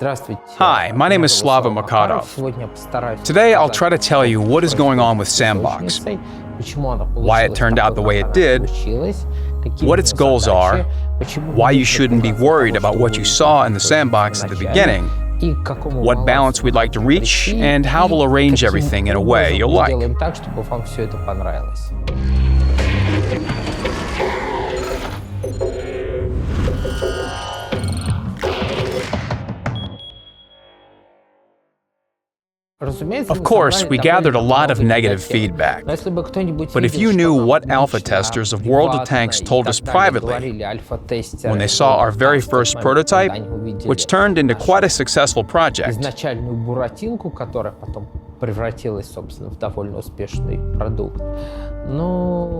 Hi, my name is Slava Makarov. Today I'll try to tell you what is going on with Sandbox, why it turned out the way it did, what its goals are, why you shouldn't be worried about what you saw in the sandbox at the beginning, what balance we'd like to reach, and how we'll arrange everything in a way you'll like. Of course, we gathered a lot of negative feedback. But if you knew what alpha testers of World of Tanks told us privately when they saw our very first prototype, which turned into quite a successful project.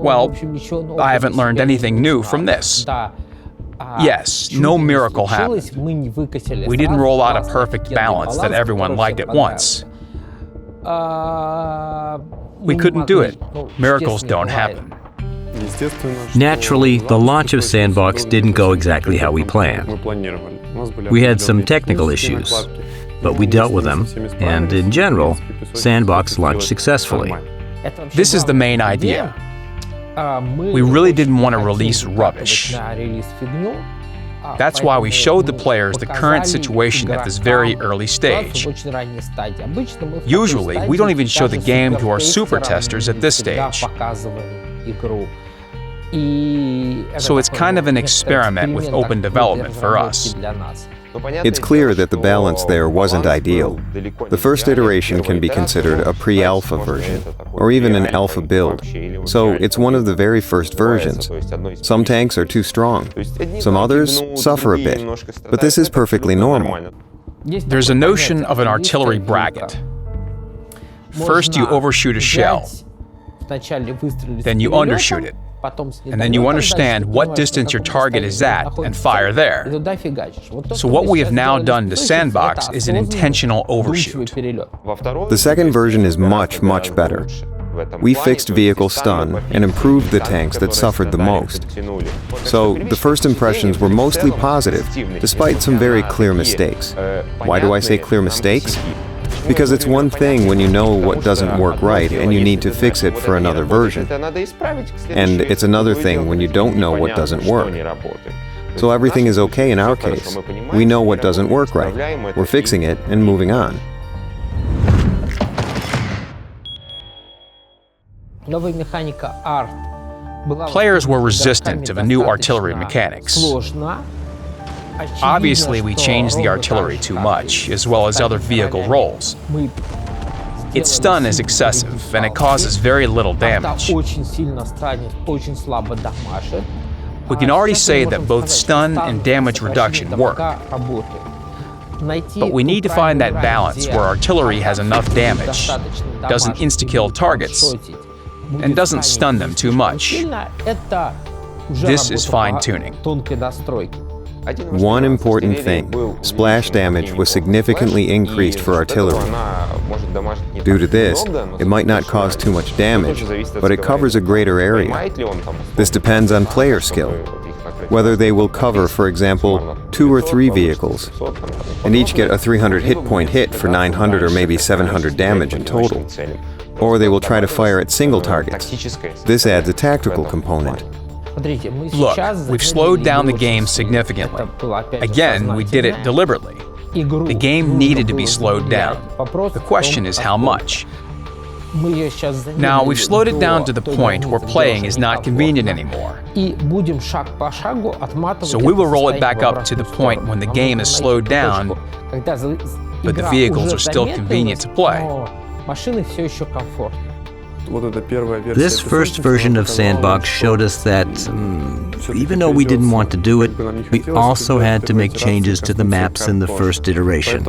Well, I haven't learned anything new from this. Yes, no miracle happened. We didn't roll out a perfect balance that everyone liked at once. We couldn't do it. Miracles don't happen. Naturally, the launch of Sandbox didn't go exactly how we planned. We had some technical issues, but we dealt with them, and in general, Sandbox launched successfully. This is the main idea. We really didn't want to release rubbish. That's why we showed the players the current situation at this very early stage. Usually, we don't even show the game to our super testers at this stage. So it's kind of an experiment with open development for us. It's clear that the balance there wasn't ideal. The first iteration can be considered a pre-alpha version, or even an alpha build. So it's one of the very first versions. Some tanks are too strong. Some others suffer a bit. But this is perfectly normal. There's a notion of an artillery bracket. First you overshoot a shell, then you undershoot it. And then you understand what distance your target is at and fire there. So what we have now done to Sandbox is an intentional overshoot. The second version is much, much better. We fixed vehicle stun and improved the tanks that suffered the most. So the first impressions were mostly positive, despite some very clear mistakes. Why do I say clear mistakes? Because it's one thing when you know what doesn't work right and you need to fix it for another version. And it's another thing when you don't know what doesn't work. So everything is okay in our case. We know what doesn't work right. We're fixing it and moving on. Players were resistant to the new artillery mechanics. Obviously, we changed the artillery too much, as well as other vehicle roles. Its stun is excessive, and it causes very little damage. We can already say that both stun and damage reduction work. But we need to find that balance where artillery has enough damage, doesn't insta-kill targets, and doesn't stun them too much. This is fine-tuning. One important thing, splash damage was significantly increased for artillery. Due to this, it might not cause too much damage, but it covers a greater area. This depends on player skill, whether they will cover, for example, 2 or 3 vehicles, and each get a 300 hit point hit for 900 or maybe 700 damage in total. Or they will try to fire at single targets. This adds a tactical component. Look, we've slowed down the game significantly. Again, we did it deliberately. The game needed to be slowed down. The question is how much. Now, we've slowed it down to the point where playing is not convenient anymore. So we will roll it back up to the point when the game is slowed down, but the vehicles are still convenient to play. This first version of Sandbox showed us that, even though we didn't want to do it, we also had to make changes to the maps in the first iteration.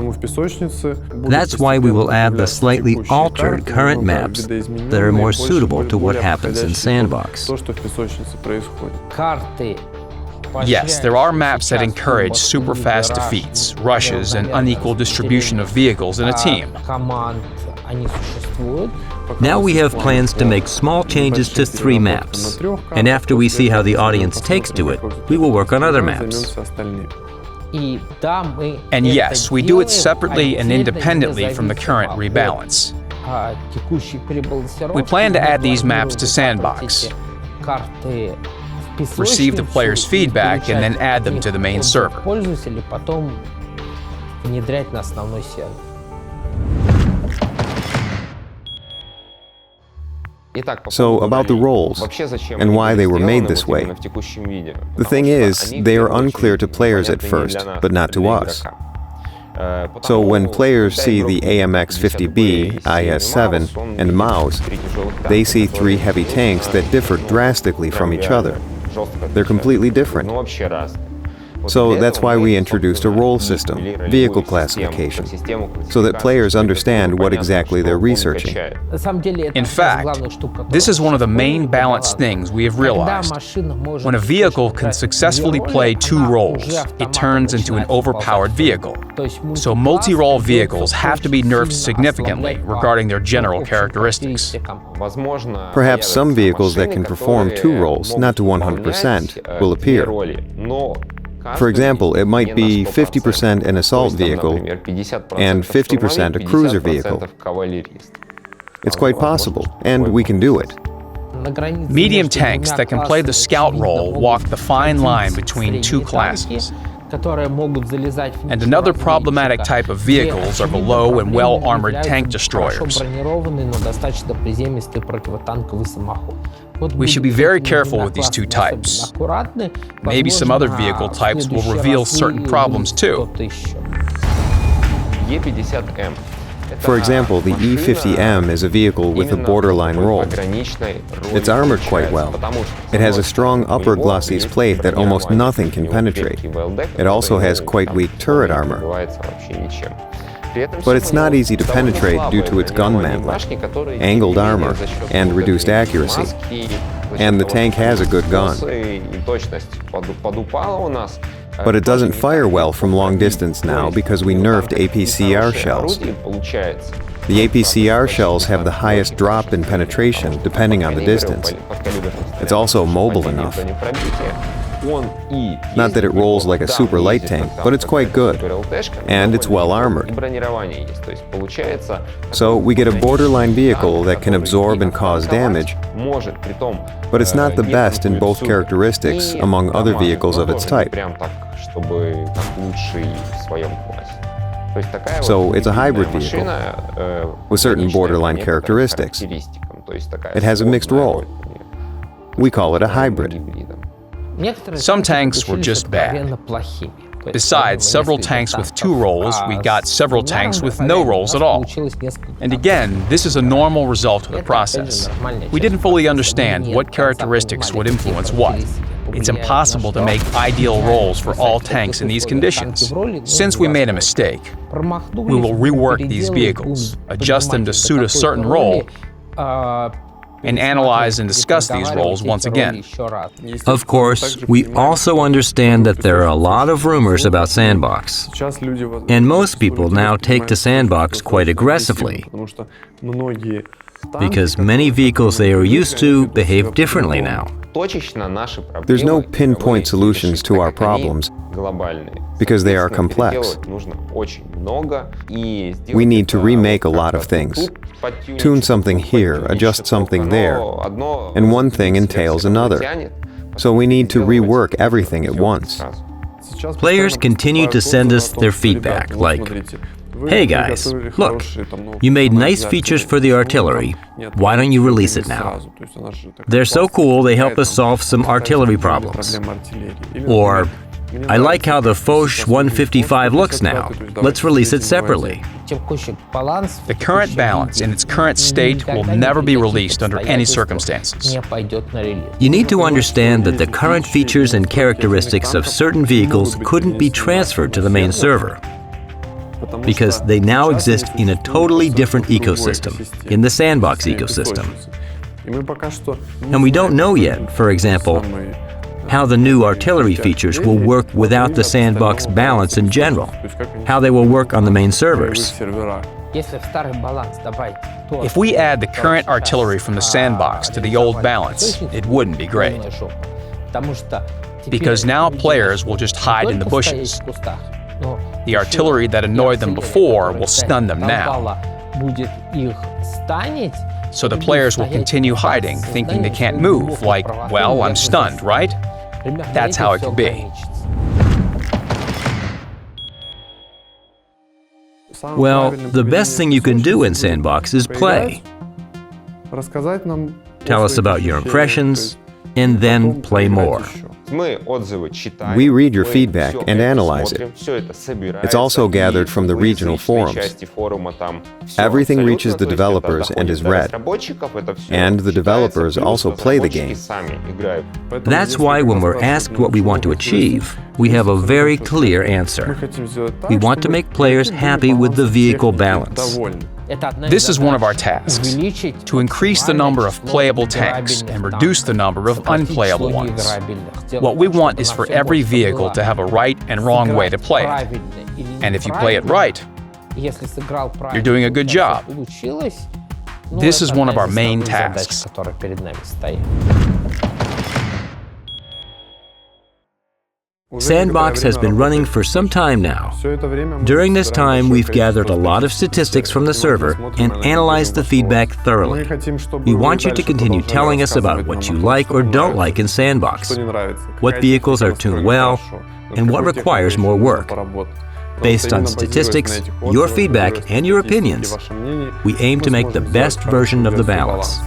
That's why we will add the slightly altered current maps that are more suitable to what happens in Sandbox. Yes, there are maps that encourage super fast defeats, rushes, and unequal distribution of vehicles in a team. Now we have plans to make small changes to 3 maps, and after we see how the audience takes to it, we will work on other maps. And yes, we do it separately and independently from the current rebalance. We plan to add these maps to Sandbox, receive the player's feedback, and then add them to the main server. So, about the roles, and why they were made this way. The thing is, they are unclear to players at first, but not to us. So when players see the AMX-50B, IS-7, and Maus, they see three heavy tanks that differ drastically from each other. They're completely different. So that's why we introduced a role system, vehicle classification, so that players understand what exactly they're researching. In fact, this is one of the main balance things we have realized. When a vehicle can successfully play two roles, it turns into an overpowered vehicle. So multi-role vehicles have to be nerfed significantly regarding their general characteristics. Perhaps some vehicles that can perform two roles, not to 100%, will appear. For example, it might be 50% an assault vehicle and 50% a cruiser vehicle. It's quite possible, and we can do it. Medium tanks that can play the scout role walk the fine line between two classes. And another problematic type of vehicles are below and well-armored tank destroyers. We should be very careful with these two types. Maybe some other vehicle types will reveal certain problems too. For example, the E50M is a vehicle with a borderline role. It's armored quite well. It has a strong upper glosses plate that almost nothing can penetrate. It also has quite weak turret armor. But it's not easy to penetrate due to its gun mantling, angled armor, and reduced accuracy. And the tank has a good gun. But it doesn't fire well from long distance now because we nerfed APCR shells. The APCR shells have the highest drop in penetration depending on the distance. It's also mobile enough. Not that it rolls like a super light tank, but it's quite good. And it's well armored. So we get a borderline vehicle that can absorb and cause damage, but it's not the best in both characteristics among other vehicles of its type. So it's a hybrid vehicle with certain borderline characteristics. It has a mixed role. We call it a hybrid. Some tanks were just bad. Besides several tanks with two roles, we got several tanks with no roles at all. And again, this is a normal result of the process. We didn't fully understand what characteristics would influence what. It's impossible to make ideal roles for all tanks in these conditions. Since we made a mistake, we will rework these vehicles, adjust them to suit a certain role, and analyze and discuss these roles once again. Of course, we also understand that there are a lot of rumors about Sandbox. And most people now take to Sandbox quite aggressively, because many vehicles they are used to behave differently now. There's no pinpoint solutions to our problems because they are complex. We need to remake a lot of things, tune something here, adjust something there, and one thing entails another. So we need to rework everything at once. Players continue to send us their feedback, like, "Hey guys, look, you made nice features for the artillery. Why don't you release it now? They're so cool, they help us solve some artillery problems." Or, "I like how the Foch 155 looks now. Let's release it separately." The current balance in its current state will never be released under any circumstances. You need to understand that the current features and characteristics of certain vehicles couldn't be transferred to the main server, because they now exist in a totally different ecosystem, in the Sandbox ecosystem. And we don't know yet, for example, how the new artillery features will work without the Sandbox balance in general, how they will work on the main servers. If we add the current artillery from the Sandbox to the old balance, it wouldn't be great. because now players will just hide in the bushes. The artillery that annoyed them before will stun them now. So the players will continue hiding, thinking they can't move, like, well, I'm stunned, right? That's how it could be. Well, the best thing you can do in Sandbox is play. Tell us about your impressions, and then play more. We read your feedback and analyze it. It's also gathered from the regional forums. Everything reaches the developers and is read. And the developers also play the game. That's why when we're asked what we want to achieve, we have a very clear answer. We want to make players happy with the vehicle balance. This is one of our tasks, to increase the number of playable tanks and reduce the number of unplayable ones. What we want is for every vehicle to have a right and wrong way to play it. And if you play it right, you're doing a good job. This is one of our main tasks. Sandbox has been running for some time now. During this time, we've gathered a lot of statistics from the server and analyzed the feedback thoroughly. We want you to continue telling us about what you like or don't like in Sandbox, what vehicles are tuned well, and what requires more work. Based on statistics, your feedback, and your opinions, we aim to make the best version of the balance.